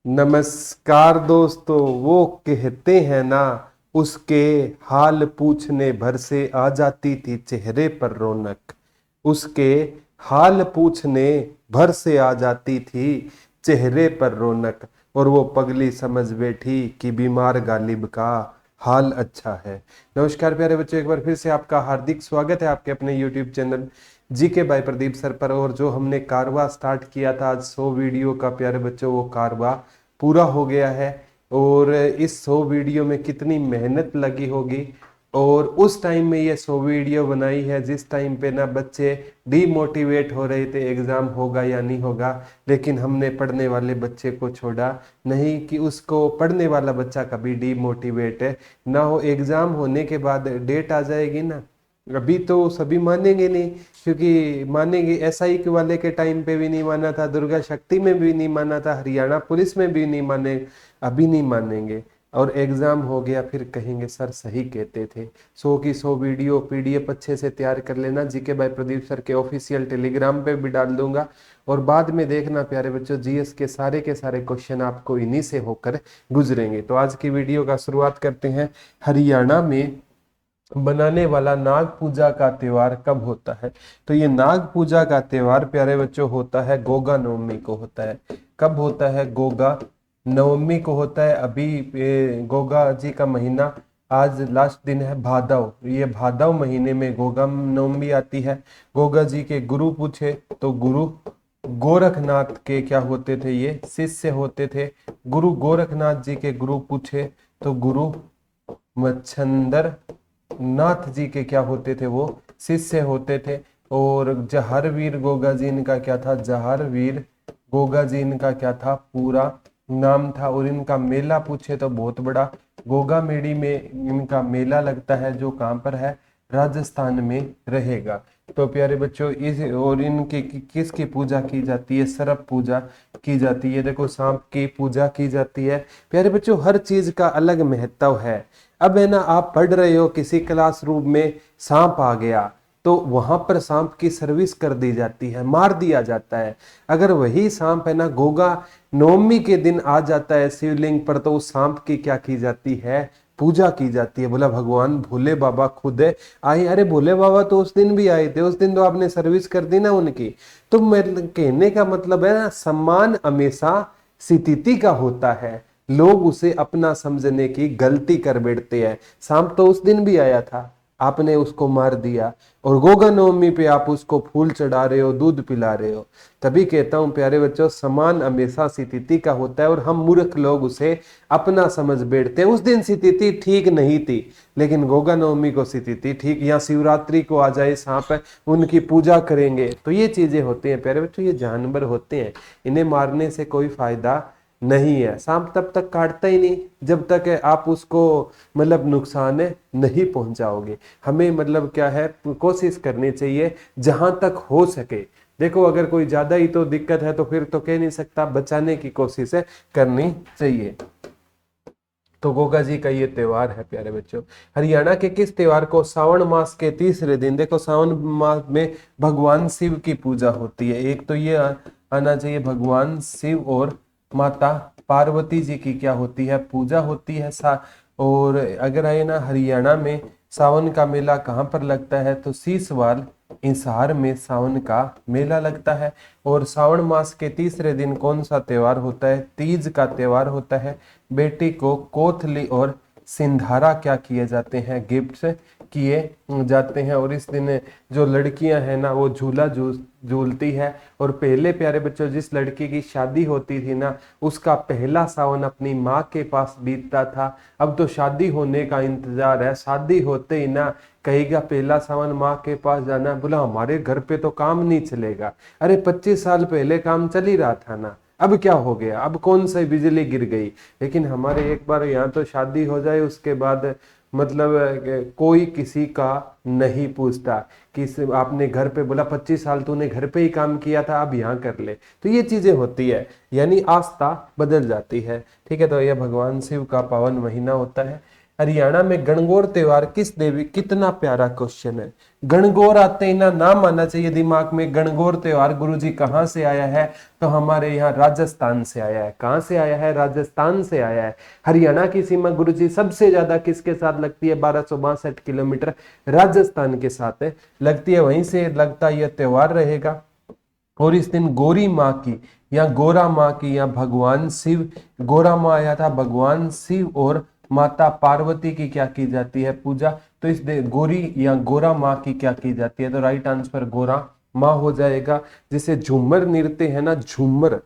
नमस्कार दोस्तों। वो कहते हैं ना, उसके हाल पूछने भर से आ जाती थी चेहरे पर रौनक। उसके हाल पूछने भर से आ जाती थी चेहरे पर रौनक। और वो पगली समझ बैठी कि बीमार गालिब का हाल अच्छा है। नमस्कार प्यारे बच्चों, एक बार फिर से आपका हार्दिक स्वागत है आपके अपने YouTube channel GK by Pradeep sir पर। और जो हमने कारवा स्टार्ट किया था आज 100 वीडियो का, प्यारे बच्चों वो कारवा पूरा हो गया है। और इस 100 वीडियो में कितनी मेहनत लगी होगी। और उस टाइम में ये 100 वीडियो बनाई है जिस टाइम पे ना बच्चे डीमोटिवेट हो रहे थे एग्जाम होगा या नहीं होगा। लेकिन हमने पढ़ने वाले बच्चे को छोड़ा नहीं कि उसको पढ़ने वाला बच्चा कभी डीमोटिवेट ना हो। एग्जाम होने के बाद डेट आ जाएगी ना, अभी तो सभी मानेंगे नहीं। क्योंकि मानेंगे, एसआई के वाले के टाइम पे भी नहीं माना था, दुर्गा शक्ति में भी नहीं माना था, हरियाणा पुलिस में भी नहीं माने, अभी नहीं मानेंगे। और एग्जाम हो गया फिर कहेंगे सर सही कहते थे। 100 की 100 वीडियो पीडीएफ अच्छे से तैयार कर लेना, जीके बाय प्रदीप सर के ऑफिशियल टेलीग्राम पे भी डाल दूंगा। और बाद में देखना प्यारे बच्चों, जीएस के सारे क्वेश्चन आपको इन्हीं से होकर गुजरेंगे। तो आज की वीडियो का शुरुआत करते हैं। हरियाणा में बनाने वाला नाग पूजा का त्योहार कब होता है? तो ये नाग पूजा का त्योहार प्यारे बच्चों होता है गोगा नवमी को होता है। कब होता है? गोगा नवमी को होता है। अभी गोगा जी का महीना आज लास्ट दिन है भादव। ये भादव महीने में गोगा नवमी आती है। गोगा जी के गुरु पूछे तो गुरु गोरखनाथ के क्या होते थे? ये शिष्य होते थे। गुरु गोरखनाथ जी के गुरु पूछे तो गुरु मच्छंदर नाथ जी के क्या होते थे? वो शिष्य होते थे। और जहारवीर गोगा जी इनका क्या था? जहारवीर गोगा जी इनका क्या था? पूरा नाम था। और इनका मेला पूछे तो बहुत बड़ा गोगा मेड़ी में इनका मेला लगता है, जो कहाँ पर है? राजस्थान में रहेगा। तो प्यारे बच्चों, इस और इनकी किसकी पूजा की जाती है? सर्प पूजा की जाती है। देखो, सांप की पूजा की जाती है। प्यारे बच्चों, हर चीज का अलग महत्व है। अब है ना, आप पढ़ रहे हो किसी क्लासरूम में सांप आ गया तो वहां पर सांप की सर्विस कर दी जाती है, मार दिया जाता है। अगर वही सांप है ना गोगा नवमी के दिन आ जाता है शिवलिंग पर, तो उस सांप की क्या की जाती है? पूजा की जाती है। बोला भगवान भोले बाबा खुद है आए। अरे भोले बाबा तो उस दिन भी आए थे, उस दिन तो आपने सर्विस कर दी ना उनकी। तो मैं कहने का मतलब है ना, सम्मान हमेशा स्थिति का होता है। लोग उसे अपना समझने की गलती कर बैठते हैं। सांप तो उस दिन भी आया था, आपने उसको मार दिया। और गोगा नवमी पे आप उसको फूल चढ़ा रहे हो, दूध पिला रहे हो। तभी कहता हूं प्यारे बच्चों, समान हमेशा स्थिति का होता है। और हम मूर्ख लोग उसे अपना समझ बैठते हैं। उस दिन स्थिति ठीक नहीं थी, लेकिन गोगा नवमी को स्थिति ठीक। या शिवरात्रि को आ जाए सांप, उनकी पूजा करेंगे। तो ये चीजें होती हैं प्यारे बच्चों, ये जानवर होते हैं, इन्हें मारने से कोई फायदा नहीं है। सांप तब तक काटता ही नहीं जब तक आप उसको मतलब नुकसान नहीं पहुंचाओगे। हमें मतलब क्या है, कोशिश करनी चाहिए जहां तक हो सके। देखो, अगर कोई ज्यादा ही तो दिक्कत है तो फिर तो कह नहीं सकता, बचाने की कोशिश करनी चाहिए। तो गोगा जी का ये त्योहार है प्यारे बच्चों। हरियाणा के किस त्योहार को सावन मास के तीसरे दिन, देखो सावन मास में भगवान शिव की पूजा होती है। एक तो ये आना चाहिए, भगवान शिव और माता पार्वती जी की क्या होती है? पूजा होती है। और अगर आए ना, हरियाणा में सावन का मेला कहाँ पर लगता है? तो सीसवाल इंसार में सावन का मेला लगता है। और सावन मास के तीसरे दिन कौन सा त्योहार होता है? तीज का त्योहार होता है। बेटी को कोथली और सिंधारा क्या किए जाते हैं? गिफ्ट्स किए जाते हैं। और इस दिन जो लड़कियां हैं ना, वो झूला झूलती है। और पहले प्यारे बच्चों, जिस लड़की की शादी होती थी ना, उसका पहला सावन अपनी माँ के पास बीतता था। अब तो शादी होने का इंतजार है, शादी होते ही ना कहेगा पहला सावन माँ के पास जाना। बोला हमारे घर पे तो काम नहीं चलेगा। अरे 25 साल पहले काम चल ही रहा था ना, अब क्या हो गया? अब कौन सी बिजली गिर गई? लेकिन हमारे एक बार यहाँ तो शादी हो जाए उसके बाद मतलब कोई किसी का नहीं पूछता कि आपने घर पे, बोला 25 साल तूने घर पे ही काम किया था, अब यहाँ कर ले। तो ये चीजें होती है, यानी आस्था बदल जाती है। ठीक है, तो यह भगवान शिव का पावन महीना होता है। हरियाणा में गणगौर त्योहार किस देवी, कितना प्यारा क्वेश्चन है। गणगौर आते ही ना नाम आना चाहिए दिमाग में। गणगौर त्योहार गुरुजी कहाँ से आया है, तो हमारे यहाँ राजस्थान से आया है। कहाँ से आया है, राजस्थान से आया है। हरियाणा की सीमा गुरुजी सबसे ज्यादा किसके साथ लगती है, 1262 किलोमीटर राजस्थान के साथ है लगती है, वहीं से लगता यह त्योहार रहेगा। और इस दिन गौरी माँ की या गोरा माँ की या भगवान शिव, गोरा माँ आया था, भगवान शिव और माता पार्वती की क्या की जाती है, पूजा। तो इस गौरी या गोरा माँ की क्या की जाती है, तो राइट आंसर गोरा माँ हो जाएगा। जिसे झूमर नृत्य है ना, झूमर,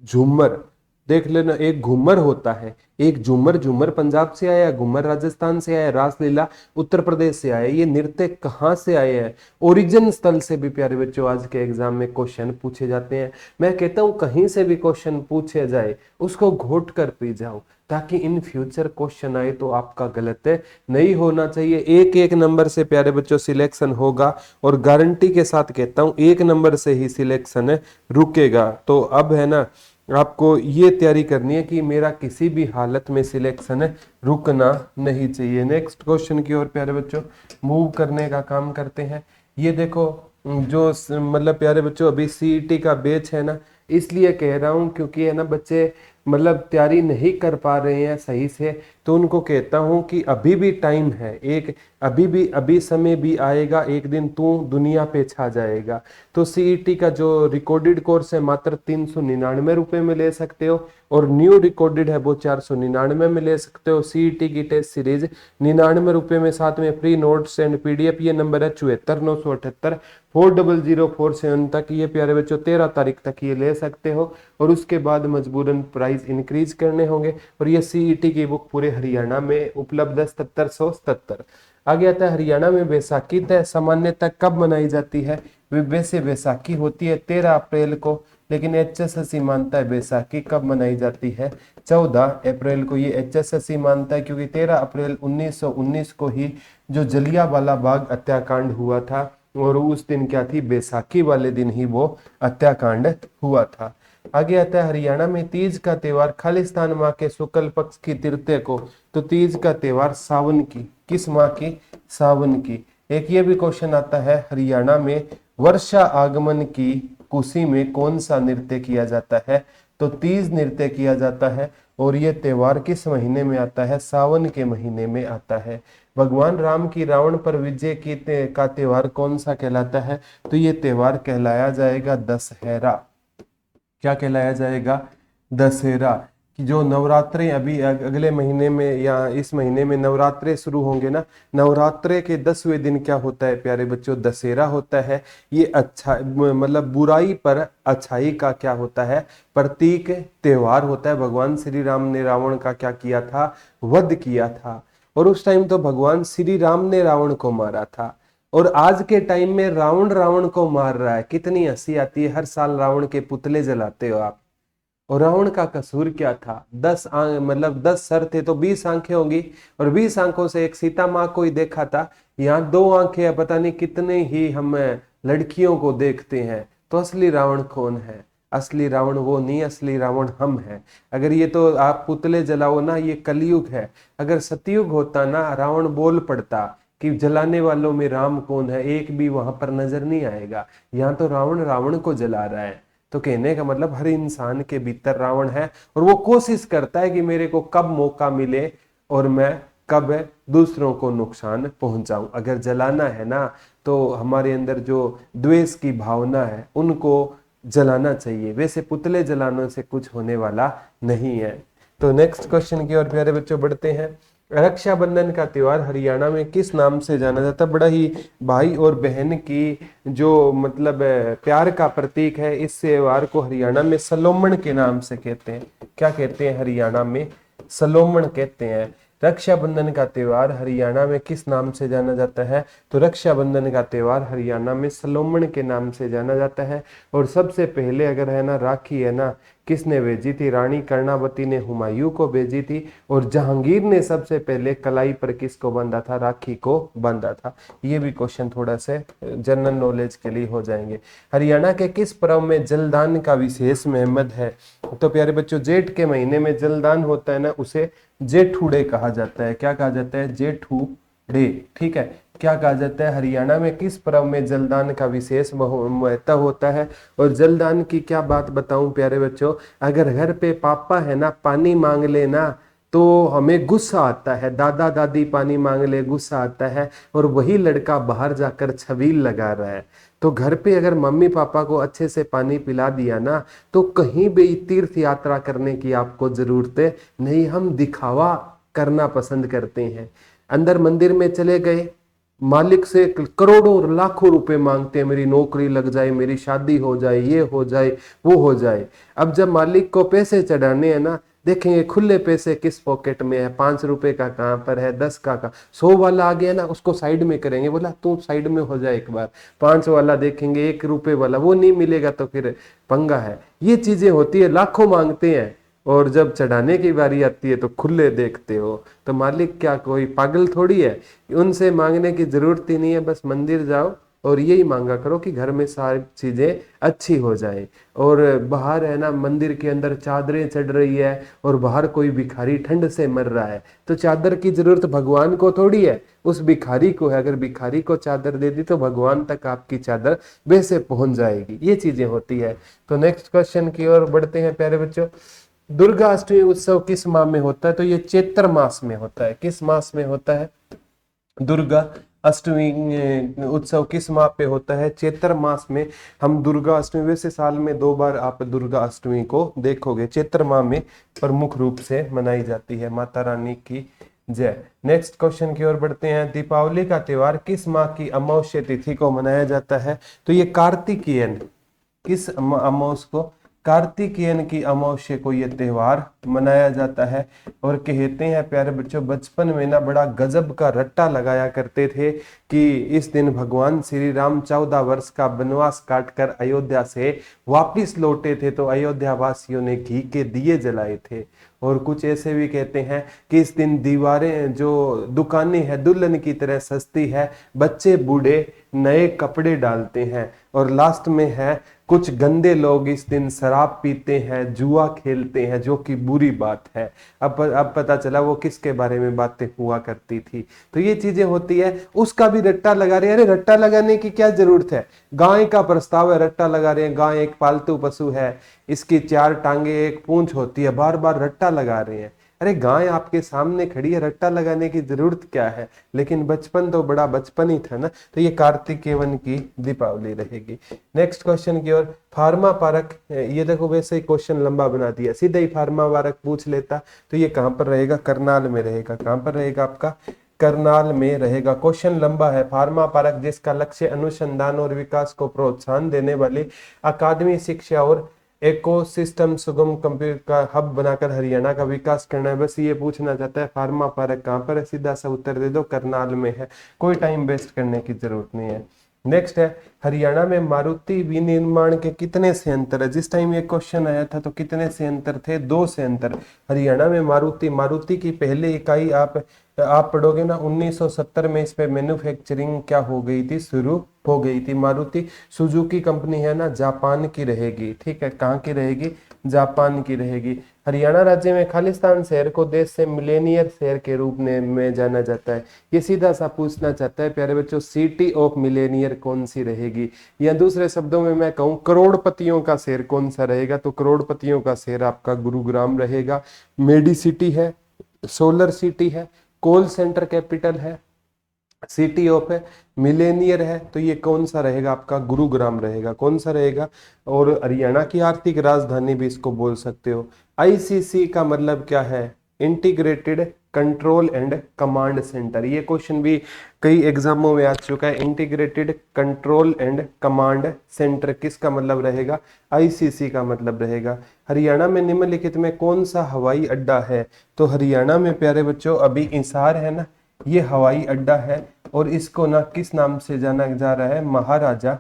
झूमर देख लेना, एक घूमर होता है, एक झूमर, झूमर पंजाब से आया है, घूमर राजस्थान से आया है, रासलीला उत्तर प्रदेश से आया है। ये नृत्य कहाँ से आए हैं, ओरिजिन स्थल से भी प्यारे बच्चों आज के एग्जाम में क्वेश्चन पूछे जाते हैं। मैं कहता हूं कहीं से भी क्वेश्चन पूछे जाए उसको घोट कर पी जाओ, ताकि इन फ्यूचर क्वेश्चन आए तो आपका गलत नहीं होना चाहिए। एक एक नंबर से प्यारे बच्चों सिलेक्शन होगा, और गारंटी के साथ कहता हूं एक नंबर से ही सिलेक्शन रुकेगा। तो अब है ना आपको ये तैयारी करनी है कि मेरा किसी भी हालत में सिलेक्शन रुकना नहीं चाहिए। नेक्स्ट क्वेश्चन की ओर प्यारे बच्चों मूव करने का काम करते हैं। ये देखो जो मतलब प्यारे बच्चों अभी सीईटी का बैच है ना, इसलिए कह रहा हूँ क्योंकि है ना बच्चे मतलब तैयारी नहीं कर पा रहे हैं सही से, तो उनको कहता हूँ कि अभी भी टाइम है, एक अभी समय भी आएगा, एक दिन तू दुनिया पे छा जाएगा। तो सीईटी का जो रिकॉर्डेड कोर्स है मात्र 399 रुपए में ले सकते हो, और न्यू रिकॉर्डेड है वो 499 में ले सकते हो। सीईटी की टेस्ट सीरीज 99 रुपए में, साथ में फ्री नोट्स एंड पीडीएफ। ये नंबर है 74 40047 तक, ये प्यारे बच्चों 13 तारीख तक ये ले सकते हो, और उसके बाद मजबूरन प्राइस इंक्रीज करने होंगे। और ये सीईटी की बुक पूरे हरियाणा में उपलब्ध है 7777। आगे आता है हरियाणा में बैसाखी तय सामान्यतः कब मनाई जाती है। वैसे बैसाखी होती है 13 अप्रैल को, लेकिन एचएसएससी मानता है बैसाखी कब मनाई जाती है, 14 अप्रैल को। ये एचएसएससी मानता है क्योंकि 13 अप्रैल 1919 को ही जो जलियांवाला बाग हत्याकांड हुआ था, और उस दिन क्या थी, बैसाखी वाले दिन ही वो हत्याकांड हुआ था। आगे आता है हरियाणा में तीज का त्योहार खालिस्तान माह के शुक्ल पक्ष की तृतीया को। तो तीज का त्योहार सावन की, किस माह की, सावन की। एक ये भी क्वेश्चन आता है हरियाणा में वर्षा आगमन की खुशी में कौन सा नृत्य किया जाता है, तो तीज नृत्य किया जाता है। और ये त्योहार किस महीने में आता है, सावन के महीने में आता है। भगवान राम की रावण पर विजय की का त्योहार कौन सा कहलाता है, तो ये त्योहार कहलाया जाएगा दशहरा। क्या कहलाया जाएगा, दशहरा। कि जो नवरात्रे अभी अगले महीने में या इस महीने में नवरात्रे शुरू होंगे ना, नवरात्रे के 10वें दिन क्या होता है प्यारे बच्चों, दशहरा होता है। ये अच्छा मतलब बुराई पर अच्छाई का क्या होता है, प्रतीक त्योहार होता है। भगवान श्री राम ने रावण का क्या किया था, वध किया था, और उस टाइम तो भगवान श्री राम ने रावण को मारा था। और आज के टाइम में रावण रावण को मार रहा है, कितनी हंसी आती है। हर साल रावण के पुतले जलाते हो आप, और रावण का कसूर क्या था, 10 सर थे तो 20 आंखें होंगी, और 20 आंखों से एक सीता माँ को ही देखा था। यहाँ 2 आंखें है, पता नहीं कितने ही हम लड़कियों को देखते हैं। तो असली रावण कौन है, असली रावण वो नहीं, असली रावण हम हैं। अगर ये तो आप पुतले जलाओ ना, ये कलयुग है। अगर सतयुग होता ना, रावण बोल पड़ता कि जलाने वालों में राम कौन है, एक भी वहां पर नजर नहीं आएगा। यहाँ तो रावण रावण को जला रहा है। तो कहने का मतलब हर इंसान के भीतर रावण है, और वो कोशिश करता है कि मेरे को कब मौका मिले और मैं कब दूसरों को नुकसान पहुंचाऊं। अगर जलाना है ना, तो हमारे अंदर जो द्वेष की भावना है उनको जलाना चाहिए। वैसे पुतले जलाने से कुछ होने वाला नहीं है। तो नेक्स्ट क्वेश्चन की ओर प्यारे बच्चों बढ़ते हैं। रक्षाबंधन का त्योहार हरियाणा में किस नाम से जाना जाता है। बड़ा ही भाई और बहन की जो मतलब प्यार का प्रतीक है। इस त्योहार को हरियाणा में सलोमण के नाम से कहते हैं। क्या कहते हैं, हरियाणा में सलोमण कहते हैं। रक्षाबंधन का त्योहार हरियाणा में किस नाम से जाना जाता है, तो रक्षाबंधन का त्योहार हरियाणा में सलोमण के नाम से जाना जाता है। और सबसे पहले अगर है ना राखी है ना, किसने भेजी थी? रानी कर्णावती ने हुमायूं को भेजी थी। और जहांगीर ने सबसे पहले कलाई पर किसको बांधा था? राखी को बांधा था। ये भी क्वेश्चन थोड़ा से जनरल नॉलेज के लिए हो जाएंगे। हरियाणा के किस पर्व में जलदान का विशेष महत्व है? तो प्यारे बच्चों, जेठ के महीने में जलदान होता है ना, उसे जेठूड़े कहा जाता है। क्या कहा जाता है? जेठूड़े। ठीक है। क्या कहा जाता है? हरियाणा में किस पर्व में जलदान का विशेष महत्व होता है? और जलदान की क्या बात बताऊं प्यारे बच्चों, अगर घर पे पापा है ना पानी मांग लेना तो हमें गुस्सा आता है, दादा दादी पानी मांग ले गुस्सा आता है, और वही लड़का बाहर जाकर छबील लगा रहा है। तो घर पे अगर मम्मी पापा को अच्छे से पानी पिला दिया ना, तो कहीं भी तीर्थ यात्रा करने की आपको जरूरत नहीं। हम दिखावा करना पसंद करते हैं। अंदर मंदिर में चले गए, मालिक से करोड़ों लाखों रुपए मांगते हैं, मेरी नौकरी लग जाए, मेरी शादी हो जाए, ये हो जाए, वो हो जाए। अब जब मालिक को पैसे चढ़ाने हैं ना, देखेंगे खुले पैसे किस पॉकेट में है, 5 रुपए का कहाँ पर है, 10 का 100 वाला आ गया ना, उसको साइड में करेंगे, बोला तू साइड में हो जाए एक बार। 5 वाला देखेंगे, 1 रुपए वाला वो नहीं मिलेगा तो फिर पंगा है। ये चीजें होती है, लाखों मांगते हैं और जब चढ़ाने की बारी आती है तो खुले देखते हो। तो मालिक क्या कोई पागल थोड़ी है, उनसे मांगने की जरूरत ही नहीं है। बस मंदिर जाओ और यही मांगा करो कि घर में सारी चीजें अच्छी हो जाए। और बाहर है ना, मंदिर के अंदर चादरें चढ़ रही है और बाहर कोई भिखारी ठंड से मर रहा है, तो चादर की जरूरत भगवान को थोड़ी है, उस भिखारी को है। अगर भिखारी को चादर दे दी तो भगवान तक आपकी चादर वैसे पहुंच जाएगी। ये चीजें होती है। तो नेक्स्ट क्वेश्चन की ओर बढ़ते हैं प्यारे बच्चों। दुर्गा अष्टमी उत्सव किस माह में होता है? तो ये चैत्र मास में होता है। किस मास में होता है? दुर्गा अष्टमी उत्सव किस माह पे होता है? चैत्र मास में हम दुर्गा अष्टमी, वैसे साल में 2 बार आप दुर्गा अष्टमी को देखोगे, चैत्र माह में प्रमुख रूप से मनाई जाती है। माता रानी की जय। नेक्स्ट क्वेश्चन की ओर बढ़ते हैं। दीपावली का त्योहार किस माह की अमावस्या तिथि को मनाया जाता है? तो ये कार्तिकेयन, किस अमावस को? कार्तिकेयन की अमावस्या को यह त्योहार मनाया जाता है। और कहते हैं प्यारे बच्चों, बचपन में ना बड़ा गजब का रट्टा लगाया करते थे कि इस दिन भगवान श्री राम 14 वर्ष का वनवास काटकर अयोध्या से वापिस लौटे थे, तो अयोध्या वासियों ने घी के दिए जलाए थे। और कुछ ऐसे भी कहते हैं कि इस दिन दीवारें, जो दुकानें हैं दुल्हन की तरह सस्ती है, बच्चे बूढ़े नए कपड़े डालते हैं। और लास्ट में है, कुछ गंदे लोग इस दिन शराब पीते हैं, जुआ खेलते हैं, जो कि बुरी बात है। अब पता चला वो किसके बारे में बातें हुआ करती थी। तो ये चीजें होती है, उसका भी रट्टा लगा रहे हैं। अरे रट्टा लगाने की क्या जरूरत है? गाय का प्रस्ताव है, रट्टा लगा रहे हैं। गाय एक पालतू पशु है, इसकी 4 टांगे, एक पूंछ होती है, बार बार रट्टा लगा रहे हैं। अरे गाय आपके सामने खड़ी है, रट्टा लगाने की जरूरत क्या है? लेकिन बचपन तो बड़ा बचपन ही था ना। तो ये कार्तिकेयन की दीपावली रहेगी। नेक्स्ट क्वेश्चन की ओर। फार्मा पार्क, ये देखो वैसे ही क्वेश्चन लंबा बना दिया, सीधा ही फार्मा पार्क पूछ लेता। तो ये कहां पर रहेगा? करनाल में रहेगा। कहां पर रहेगा आपका? करनाल में रहेगा। क्वेश्चन लंबा है। फार्मा पार्क जिसका लक्ष्य अनुसंधान और विकास को प्रोत्साहन देने वाली अकादमी शिक्षा और इकोसिस्टम सुगम कंप्यूटर का हब बनाकर हरियाणा का विकास करना है। बस ये पूछना चाहता है फार्मा पार्क कहाँ पर है? सीधा सा उत्तर दे दो, करनाल में है। कोई टाइम वेस्ट करने की जरूरत नहीं है। नेक्स्ट है, हरियाणा में मारुति विनिर्माण के कितने संयंत्र है? जिस टाइम ये क्वेश्चन आया था तो कितने संयंत्र थे? 2 संयंत्र। हरियाणा में मारुति की पहली इकाई आप पढ़ोगे ना, 1970 में इस पे मैन्युफैक्चरिंग क्या हो गई थी? शुरू हो गई थी। मारुति सुजुकी कंपनी है ना, जापान की रहेगी। ठीक है, कहाँ की रहेगी? जापान की रहेगी। हरियाणा राज्य में खालिस्तान शहर को देश से मिलेनियर शहर के रूप में जाना जाता है। ये सीधा सा पूछना चाहता है प्यारे बच्चों, सिटी ऑफ मिलेनियर कौन सी रहेगी? या दूसरे शब्दों में मैं कहूँ, करोड़पतियों का शहर कौन सा रहेगा? तो करोड़पतियों का शहर आपका गुरुग्राम रहेगा। मेडी सिटी है, सोलर सिटी है, कोल सेंटर कैपिटल है, सिटी ऑफ है, मिलेनियर है। तो ये कौन सा रहेगा आपका? गुरुग्राम रहेगा। कौन सा रहेगा? और हरियाणा की आर्थिक राजधानी भी इसको बोल सकते हो। आईसीसी का मतलब क्या है? Integrated control and command centre. ये क्वेश्चन भी कई एग्जामों में आ चुका है। Integrated control and command centre किसका मतलब रहेगा? आईसीसी का मतलब रहेगा। हरियाणा में निम्नलिखित में कौन सा हवाई अड्डा है? तो हरियाणा में प्यारे बच्चों अभी हिसार है ना, ये हवाई अड्डा है। और इसको ना किस नाम से जाना जा रहा है? महाराजा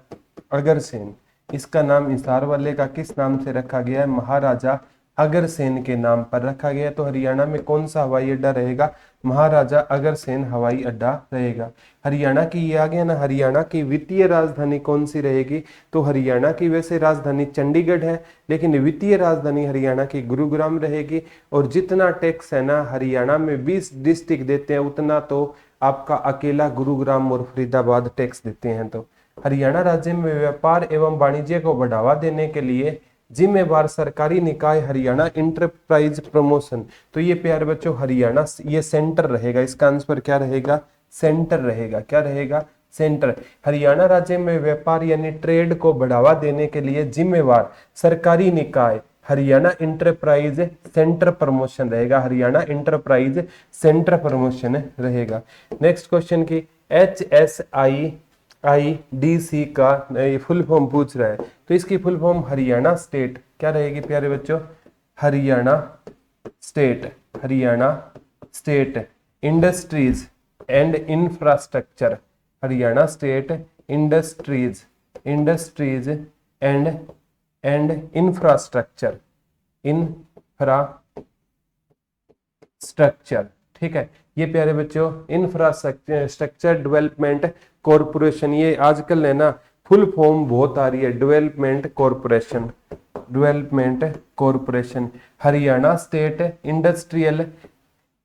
अग्रसेन। इसका नाम हिसार वाले का किस नाम से रखा गया है? महाराजा अग्रसेन के नाम पर रखा गया है। तो हरियाणा में कौन सा हवाई अड्डा रहेगा? महाराजा अग्रसेन हवाई अड्डा रहेगा। हरियाणा की ये आ गया ना, हरियाणा की वित्तीय राजधानी कौन सी रहेगी? तो हरियाणा की वैसे राजधानी चंडीगढ़ है, लेकिन वित्तीय राजधानी हरियाणा की गुरुग्राम रहेगी। और जितना टैक्स है ना हरियाणा में 20 डिस्ट्रिक्ट देते हैं, उतना तो आपका अकेला गुरुग्राम और फरीदाबाद टैक्स देते हैं। तो हरियाणा राज्य में व्यापार एवं वाणिज्य को बढ़ावा देने के लिए जिम्मेवार सरकारी निकाय हरियाणा इंटरप्राइज प्रमोशन। तो ये प्यारे बच्चों हरियाणा ये सेंटर रहेगा, इसका आंसर क्या रहेगा? सेंटर रहेगा। क्या रहेगा? सेंटर। हरियाणा राज्य में व्यापार यानी ट्रेड को बढ़ावा देने के लिए जिम्मेवार सरकारी निकाय हरियाणा इंटरप्राइज सेंटर प्रमोशन रहेगा। हरियाणा इंटरप्राइज सेंटर प्रमोशन रहेगा। नेक्स्ट क्वेश्चन की HSIIDC का फुल फॉर्म पूछ रहा है, तो इसकी फुल फॉर्म हरियाणा स्टेट क्या रहेगी प्यारे बच्चों? Haryana state, Haryana state industries and infrastructure, Haryana state industries and infrastructure, infrastructure. ठीक है, ये प्यारे बच्चों इंफ्रास्ट्रक्चर डेवलपमेंट कॉरपोरेशन, ये आजकल है ना फुल फॉर्म बहुत आ रही है, development corporation, development corporation. Haryana state industrial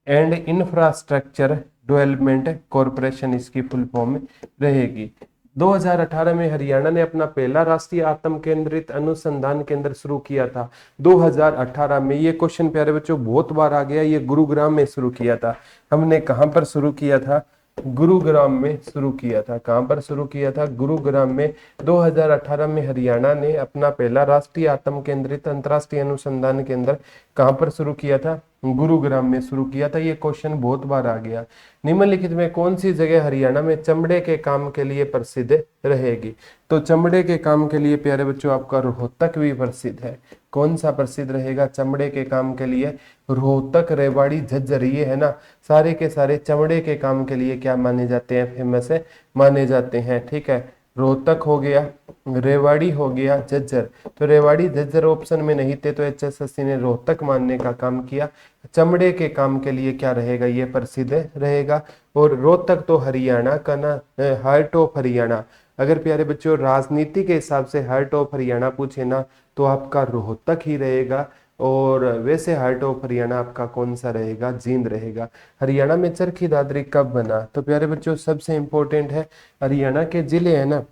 and infrastructure development corporation इसकी फुल फॉर्म रहेगी। 2018 में हरियाणा ने अपना पहला राष्ट्रीय आत्म केंद्रित अनुसंधान केंद्र शुरू किया था। 2018 में, ये क्वेश्चन प्यारे बच्चों बहुत बार आ गया, ये गुरुग्राम में शुरू किया था। हमने कहां पर शुरू किया था? गुरुग्राम में शुरू किया था। कहां पर शुरू किया था? गुरुग्राम में। 2018 में हरियाणा ने अपना पहला राष्ट्रीय आत्म केंद्रित अंतरराष्ट्रीय अनुसंधान केंद्र कहां पर शुरू किया था? गुरुग्राम में शुरू किया था। ये क्वेश्चन बहुत बार आ गया। निम्नलिखित में कौन सी जगह हरियाणा में चमड़े के काम के लिए प्रसिद्ध रहेगी? तो चमड़े के काम के लिए प्यारे बच्चों आपका रोहतक भी प्रसिद्ध है। कौन सा प्रसिद्ध रहेगा चमड़े के काम के लिए? रोहतक, रेवाड़ी, झज्जर, ये है ना सारे के सारे चमड़े के काम के लिए क्या माने जाते हैं? फेमस है माने जाते हैं। ठीक है, रोहतक हो गया, रेवाड़ी हो गया, झज्जर। तो रेवाड़ी झज्जर ऑप्शन में नहीं थे, तो HSSC ने रोहतक मानने का काम किया। चमड़े के काम के लिए क्या रहेगा? ये प्रसिद्ध रहेगा। और रोहतक तो हरियाणा का ना हार्ट ऑफ हरियाणा, अगर प्यारे बच्चों राजनीति के हिसाब से हार्ट ऑफ हरियाणा पूछे ना तो आपका रोहतक ही रहेगा। और वैसे हार्ट ऑफ हरियाणा आपका कौन सा रहेगा? जींद रहेगा। हरियाणा में चरखी दादरी कब बना? तो प्यारे बच्चों सबसे इंपॉर्टेंट है हरियाणा के जिले है ना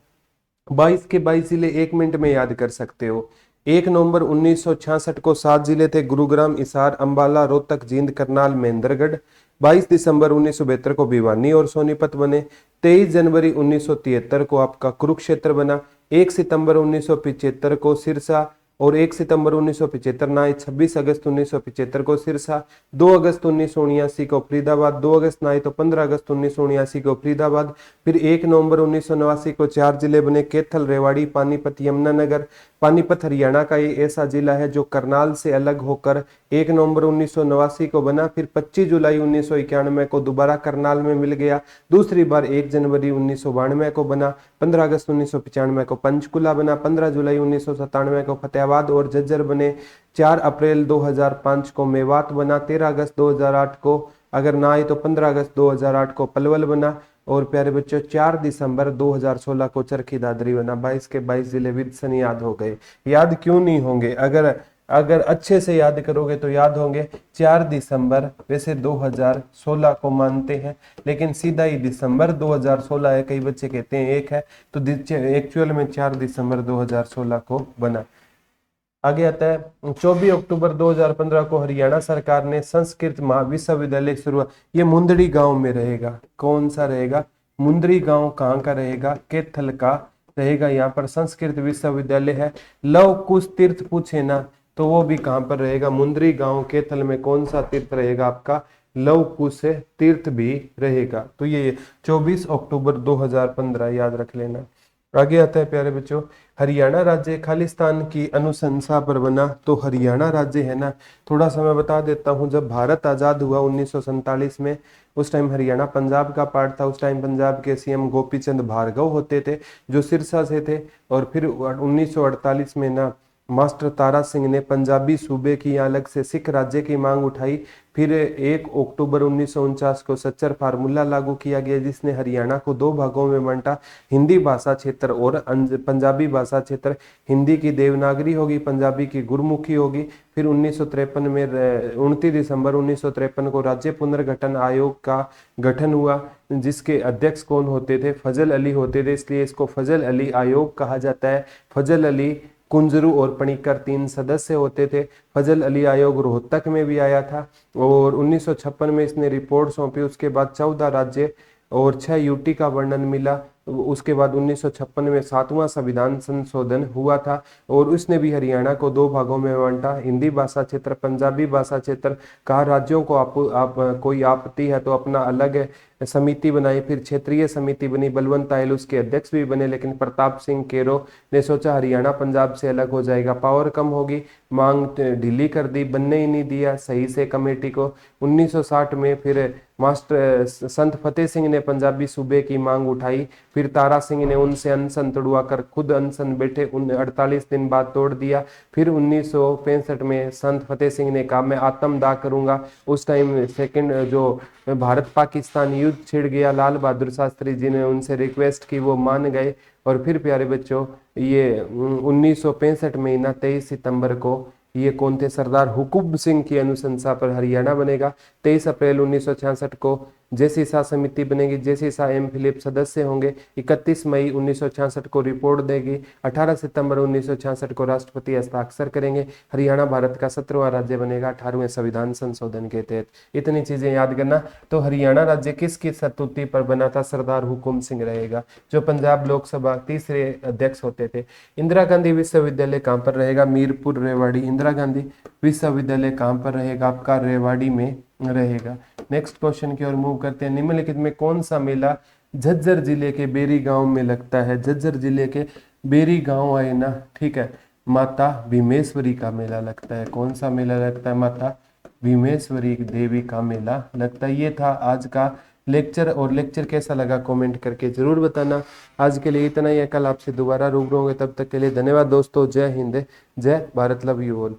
22 के 22 जिले 1 मिनट में याद कर सकते हो। 1 नवंबर 1966 को 7 जिले थे, गुरुग्राम, हिसार, अंबाला, रोहतक, जींद, करनाल, महेंद्रगढ़। 22 दिसंबर 1972 को भिवानी और सोनीपत बने। 23 जनवरी 1973 को आपका कुरुक्षेत्र बना। 1 सितंबर 1975 को सिरसा और 1 सितंबर 1975 ना 26 अगस्त 1975 को सिरसा। 2 अगस्त 1979 को फरीदाबाद। 2 अगस्त ना तो 15 अगस्त 1979 को फरीदाबाद। फिर 1 नवंबर 1989 को 4 जिले बने, कैथल, रेवाड़ी, पानीपत, यमुनानगर। पानीपत हरियाणा का ये ऐसा जिला है जो करनाल से अलग होकर 1 नवंबर 1989 को बना। फिर 25 जुलाई 1991 को दोबारा करनाल में मिल गया। दूसरी बार 1 जनवरी 1992 को बना। 15 अगस्त 1995 को पंचकुला बना। 15 जुलाई 1997 को फतेहाबाद और झज्जर बने। 4 अप्रैल 2005 को मेवात बना। 13 अगस्त 2008 को अगर ना आए तो 15 अगस्त 2008 को पलवल बना। और प्यारे बच्चों 4 दिसंबर 2016 को चरखी दादरी बना। 22 के 22 जिले विद सन याद हो गए। याद क्यों नहीं होंगे? अगर अच्छे से याद करोगे तो याद होंगे। 4 दिसंबर वैसे 2016 को मानते हैं, लेकिन सीधा ही दिसंबर 2016 है। कई बच्चे कहते हैं 1 है, तो एक्चुअल में 4 दिसंबर 2016 को बना। आगे आता है 24 अक्टूबर 2015 को हरियाणा सरकार ने संस्कृत महाविश्वविद्यालय शुरू। ये मुंदड़ी गांव में रहेगा। कौन सा रहेगा? मुंदड़ी गांव कहाँ का रहेगा? कैथल का रहेगा। यहाँ पर संस्कृत विश्वविद्यालय है। लव कुश तीर्थ पूछे ना तो वो भी कहाँ पर रहेगा? मुंदड़ी गांव कैथल में। कौन सा तीर्थ रहेगा आपका? लव कुश तीर्थ भी रहेगा। तो ये 24 अक्टूबर 2015 याद रख लेना। आगे आता है प्यारे बच्चों, हरियाणा राज्य खालिस्तान की अनुशंसा पर बना। तो हरियाणा राज्य है ना, थोड़ा सा मैं बता देता हूँ, जब भारत आज़ाद हुआ 1947 में, उस टाइम हरियाणा पंजाब का पार्ट था। उस टाइम पंजाब के सीएम गोपी चंद भार्गव होते थे, जो सिरसा से थे। और फिर 1948 में ना मास्टर तारा सिंह ने पंजाबी सूबे की अलग से सिख राज्य की मांग उठाई। फिर 1 अक्टूबर 1949 को सच्चर फार्मूला लागू किया गया, जिसने हरियाणा को 2 भागों में बांटा, हिंदी भाषा क्षेत्र और पंजाबी भाषा क्षेत्र। हिंदी की देवनागरी होगी, पंजाबी की गुरमुखी होगी। फिर 1953 में 29 दिसंबर 1953 को राज्य पुनर्गठन आयोग का गठन हुआ, जिसके अध्यक्ष कौन होते थे? फजल अली होते थे, इसलिए इसको फजल अली आयोग कहा जाता है। फजल अली, कुंजरू और पणिकर 3 सदस्य होते थे। फजल अली आयोग रोहतक में भी आया था और 1956 में इसने रिपोर्ट सौंपी। उसके बाद 14 राज्य और 6 यूटी का वर्णन मिला। उसके बाद 1956 में 7वां संविधान संशोधन हुआ था और उसने भी हरियाणा को 2 भागों में बांटा, हिंदी भाषा क्षेत्र, पंजाबी भाषा क्षेत्र। कहा राज्यों को आप कोई आपत्ति है तो अपना अलग समिति बनाई। फिर क्षेत्रीय समिति बनी, बलवंत आयल उसके अध्यक्ष भी बने, लेकिन प्रताप सिंह केरो ने सोचा हरियाणा पंजाब से अलग हो जाएगा, पावर कम होगी, मांग ढीली कर दी, बनने ही नहीं दिया सही से कमेटी को। 1960 में फिर मास्टर संत फतेह सिंह ने पंजाबी सूबे की मांग उठाई। फिर तारा सिंह ने उनसे अनशन तोड़वाकर खुद अनशन बैठे, 48 दिन बाद तोड़ दिया। फिर 1965 में संत फतेह सिंह ने कहा मैं आत्मदाह करूंगा। उस टाइम सेकंड जो भारत पाकिस्तान युद्ध छिड़ गया, लाल बहादुर शास्त्री जी ने उनसे रिक्वेस्ट की, वो मान गए। और फिर प्यारे बच्चों, ये 1965 में ना 23 सितंबर को ये कौन थे? सरदार हुकुम सिंह की अनुशंसा पर हरियाणा बनेगा। 23 अप्रैल 1966 को जैसी शाह समिति बनेगी, जैसी शाह एम फिलिप सदस्य होंगे। 31 मई 1966 को रिपोर्ट देगी। 18 सितंबर 1966 को राष्ट्रपति हस्ताक्षर करेंगे। हरियाणा भारत का 17वां राज्य बनेगा 18वें संविधान संशोधन के तहत। इतनी चीजें याद करना। तो हरियाणा राज्य किसकी सतुति पर बना था? सरदार हुकुम सिंह रहेगा, जो पंजाब लोकसभा तीसरे अध्यक्ष होते थे। इंदिरा गांधी विश्वविद्यालय कहाँ पर रहेगा? मीरपुर रेवाड़ी। इंदिरा गांधी विश्वविद्यालय कहाँ पर रहेगा? आपका रेवाड़ी में रहेगा। नेक्स्ट क्वेश्चन की ओर मूव करते हैं। निम्नलिखित में कौन सा मेला झज्जर जिले के बेरी गांव में लगता है? झज्जर जिले के बेरी गांव है ना, ठीक है, माता भीमेश्वरी का मेला लगता है। कौन सा मेला लगता है? माता भीमेश्वरी देवी का मेला लगता है। ये था आज का लेक्चर, और लेक्चर कैसा लगा कमेंट करके जरूर बताना। आज के लिए इतना ही है, कल आपसे दोबारा रूबरू होंगे, तब तक के लिए धन्यवाद दोस्तों। जय हिंद, जय भारत, लव यू ऑल।